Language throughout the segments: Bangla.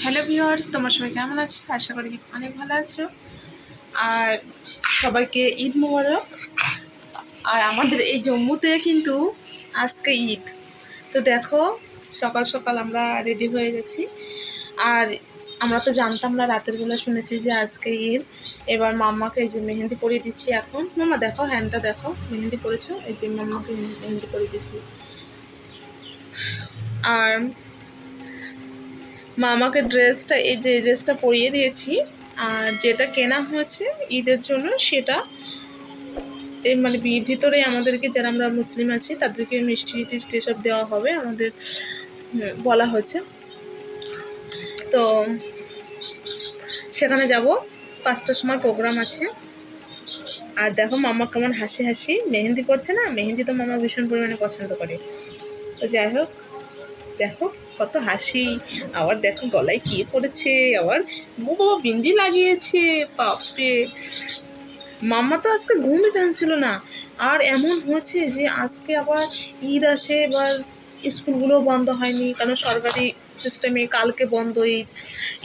হ্যালো ভিউয়ার্স, তোমার সবাই কেমন আছো? আশা করি অনেক ভালো আছো। আর সবাইকে ঈদ মোবারক। আর আমাদের এই জম্মুতে কিন্তু আজকে ঈদ। তো দেখো, সকাল সকাল আমরা রেডি হয়ে গেছি। আর আমরা তো জানতাম না, রাতের বেলা শুনেছি যে আজকে ঈদ। এবার মাম্মাকে এই যে মেহেন্দি পরিয়ে দিচ্ছি। এখন মাম্মা দেখো, হ্যান্ডটা দেখো, মেহেন্দি পরেছো। এই যে মাম্মাকে মেহেন্দি পরিয়ে দিচ্ছি। আর মামাকে ড্রেসটা, এই যে ড্রেসটা পরিয়ে দিয়েছি। আর যেটা কেনা হয়েছে ঈদের জন্য সেটা এই মানে ভিতরে আমাদেরকে, যারা আমরা মুসলিম আছি তাদেরকে মিষ্টি টিষ্টি এসব দেওয়া হবে আমাদের বলা হচ্ছে। তো সেখানে যাব, 5টার সময় প্রোগ্রাম আছে। আর দেখো মামা কেমন হাসি হাসি মেহেন্দি পড়ছে না। মেহেন্দি তো মামা ভীষণ পরিমাণে পছন্দ করে। তো যাই হোক, দেখো কত হাসি। আবার দেখো গলায় কি পড়েছে, আবার ও বাবা বিন্দি লাগিয়েছে। বাপরে, মাম্মা তো আজকে ঘুমই ভাঙছিল না। আর এমন হচ্ছে যে আজকে আবার ঈদ আছে, এবার স্কুলগুলো বন্ধ হয়নি, কারণ সরকারি সিস্টেমে কালকে বন্ধ ঈদ।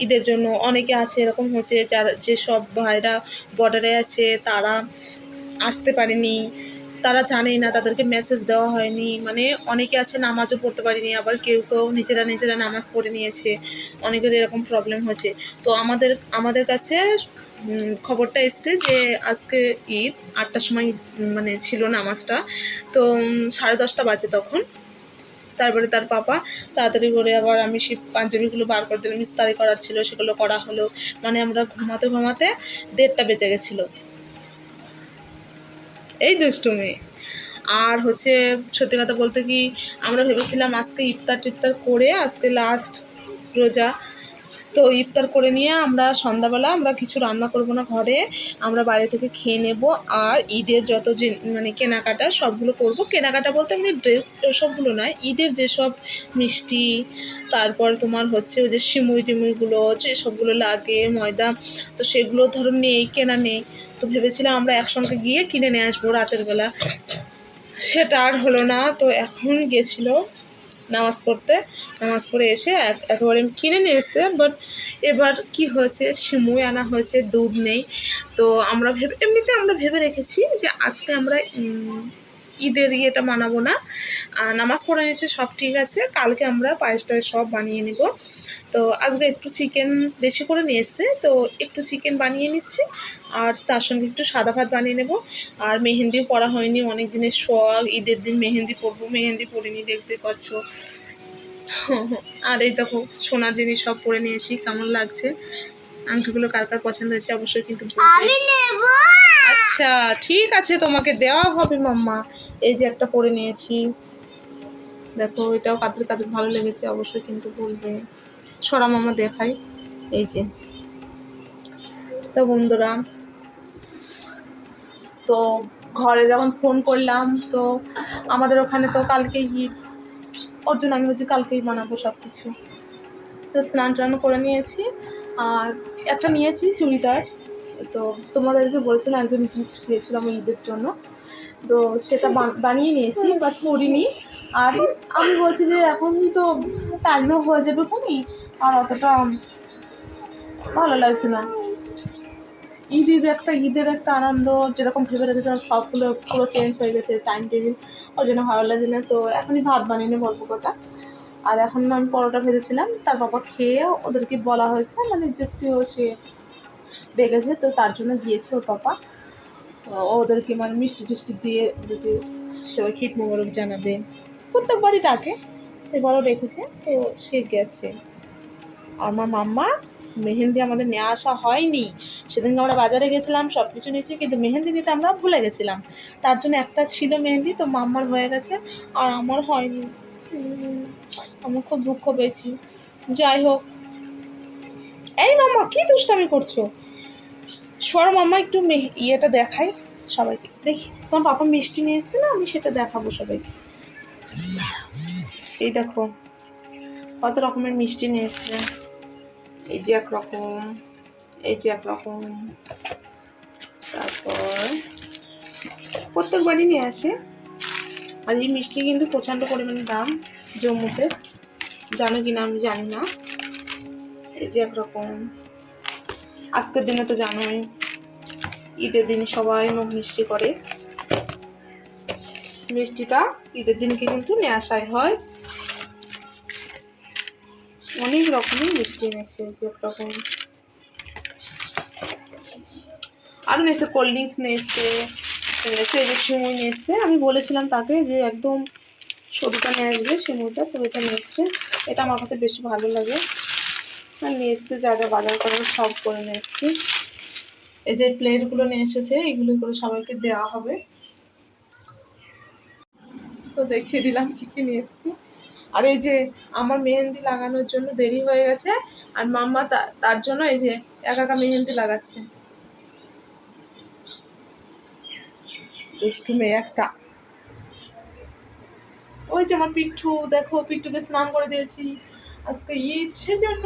ঈদের জন্য অনেকে আছে এরকম হচ্ছে, যারা যেসব ভাইরা বর্ডারে আছে তারা আসতে পারেনি, তারা জানেই না, তাদেরকে মেসেজ দেওয়া হয়নি। মানে অনেকে আছে নামাজও পড়তে পারেনি, আবার কেউ কেউ নিজেরা নামাজ পড়ে নিয়েছে। অনেকের এরকম প্রবলেম হয়েছে। তো আমাদের কাছে খবরটা এসছে যে আজকে ঈদ, 8টার সময় মানে ছিল নামাজটা। তো 10:30 বাজে তখন। তারপরে তার পাপা তাড়াতাড়ি করে আবার আমি সেই পাঞ্জাবিগুলো বার করে দিলাম, ইস্তারি করার ছিল সেগুলো করা হলো। মানে আমরা ঘুমাতে ঘুমাতে 1:30 বেজে গেছিলো। এই দুষ্টুমি। আর হচ্ছে সত্যি কথা বলতে কি, আমরা ভেবেছিলাম আজকে ইফতার টিফতার করে, আজকে লাস্ট রোজা, তো ইফতার করে নিয়ে আমরা সন্ধ্যাবেলা আমরা কিছু রান্না করব না ঘরে, আমরা বাইরে থেকে খেয়ে নেব। আর ঈদের যত যে মানে কেনাকাটা সবগুলো করব। কেনাকাটা বলতে এমনি ড্রেস ওসবগুলো নয়, ঈদের যেসব মিষ্টি, তারপর তোমার হচ্ছে ওই যে সিমুই টিমুইগুলো যে সবগুলো লাগে, ময়দা, তো সেগুলো ধরো নেই, কেনা নেই। তো ভেবেছিলাম আমরা একসঙ্গে গিয়ে কিনে নিয়ে আসবো রাতের বেলা, সেটা আর হলো না। তো এখন গেছিলো নামাজ পড়ে এসে একেবারে কিনে নিয়ে এসছে। বাট এবার কি হয়েছে, সিমুই আনা হয়েছে, দুধ নেই। তো আমরা এমনিতে আমরা ভেবে রেখেছি যে আজকে আমরা ঈদের ইয়েটা মানাবো না। নামাজ পড়ে নিয়েছে, সব ঠিক আছে, কালকে আমরা পায়েসটা সব বানিয়ে নেব। তো আজকে একটু চিকেন বেশি করে নিয়ে এসছে, তো একটু চিকেন বানিয়ে নিচ্ছি। আর তার সঙ্গে একটু সাদা ভাত বানিয়ে নেব। আর মেহেন্দিও পরা হয়নি, অনেক দিনের শখ, ঈদের দিন মেহেন্দি পরবো, মেহেন্দি পরিনি, দেখতে পাচ্ছ। আর এই দেখো সোনার জিনিস সব পরে নিয়েছি, কেমন লাগছে। আংটিগুলো কার কার পছন্দ হয়েছে অবশ্যই কিন্তু আমি নেব। আচ্ছা ঠিক আছে, তোমাকে দেওয়া হবে মাম্মা। এই যে একটা পরে নিয়েছি, দেখো এটাও কাদের কাদের ভালো লেগেছে অবশ্যই কিন্তু বলবে। সরা মামা দেখাই, এই যে। তো বন্ধুরা, তো ঘরে যখন ফোন করলাম, তো আমাদের ওখানে তো কালকে ঈদ, ওর জন্য আমি হচ্ছে কালকেই বানাবো সব কিছু। তো স্নান টান করে নিয়েছি, আর একটা নিয়েছি চুড়িদার। তো তোমাদেরকে বলেছিলাম একজন গিফট দিয়েছিলাম ঈদের জন্য, তো সেটা বানিয়ে নিয়েছি, বাট পরিনি। আর আমি বলছি যে এখন তো টাইমও হয়ে যাবে কোনি, আর অতটা ভালো লাগছে না। ঈদের একটা আনন্দ যেরকম ভেবে রেখেছিলাম সবগুলো পুরো চেঞ্জ হয়ে গেছে টাইম টেবিল, ওই জন্য ভালো লাগছে না। তো এখনই ভাত বানিয়ে নেব অল্প কটা। আর এখন আমি পরোটা ভেজেছিলাম, তার বাবা খেয়ে ওদেরকে বলা হয়েছে, মানে যে সে ডেকেছে, তো তার জন্য গিয়েছে ওর পাপা। ওদেরকে মানে মিষ্টি টিষ্টি দিয়ে ওদেরকে সবাই ঈদ মোবারক জানাবে, প্রত্যেকবারই ডাকে। তো এবারও রেখেছে, তো সে গেছে। আর আমার মাম্মা মেহেন্দি আমাদের নিয়ে আসা হয়নি। সেদিনকে আমরা বাজারে গেছিলাম, সব কিছু নিয়েছি, কিন্তু মেহেন্দি নিতে আমরা ভুলে গেছিলাম। তার জন্য একটা ছিল মেহেন্দি, তো মাম্মার হয়ে গেছে আর আমার হয়নি। আমার খুব দুঃখ পেয়েছি। যাই হোক, এই মাম্মা কি দুষ্টামি করছো? সর মাম্মা, একটু ইয়েটা দেখাই সবাইকে, দেখি তোমার পাপা মিষ্টি নিয়ে এসছে না, আমি সেটা দেখাবো সবাইকে। এই দেখো কত রকমের মিষ্টি নিয়ে এসছে। এই যে একরকম, এই যে একরকম, তারপর প্রত্যেকবারই নিয়ে আসে। আর এই মিষ্টি কিন্তু প্রচণ্ড পরিমাণে দাম জম্মুতে, জানো কি না আমি জানি না। এই যে একরকম। আজকের দিনে তো জানোই ঈদের দিনে সবাই মুখ মিষ্টি করে, মিষ্টিটা ঈদের দিনকে কিন্তু নিয়ে আসাই হয়। অনেক রকমের মিষ্টি এনেছে, যে একরকম আরও নিয়েছে, কোল্ড ড্রিঙ্কস নিয়ে এসছে, এই যে সিমুই নিয়ে এসছে। আমি বলেছিলাম তাকে যে একদম সরুটা নিয়ে আসবে সিমুইটা, তো এটা নিয়ে এসছে। এটা আমার কাছে বেশি ভালো লাগে। আর নিয়ে এসছে যা যা বাজার করার সব করে নিয়ে এসছি। এই যে প্লেটগুলো নিয়ে এসেছে, এগুলো করে সবাইকে দেওয়া হবে। তো দেখিয়ে দিলাম কি কি নিয়ে এসছি। আর এই যে আমার মেহেন্দি লাগানোর জন্য দেরি হয়ে গেছে, আর মাম্মা তার জন্য এই যে একা একা মেহেন্দি লাগাচ্ছে। দুষ্টু মেয়ে একটা। ওই যে আমার পিঠু, দেখো পিঠুকে স্নান করে দিয়েছি, আজকে ঈদ সেজন্য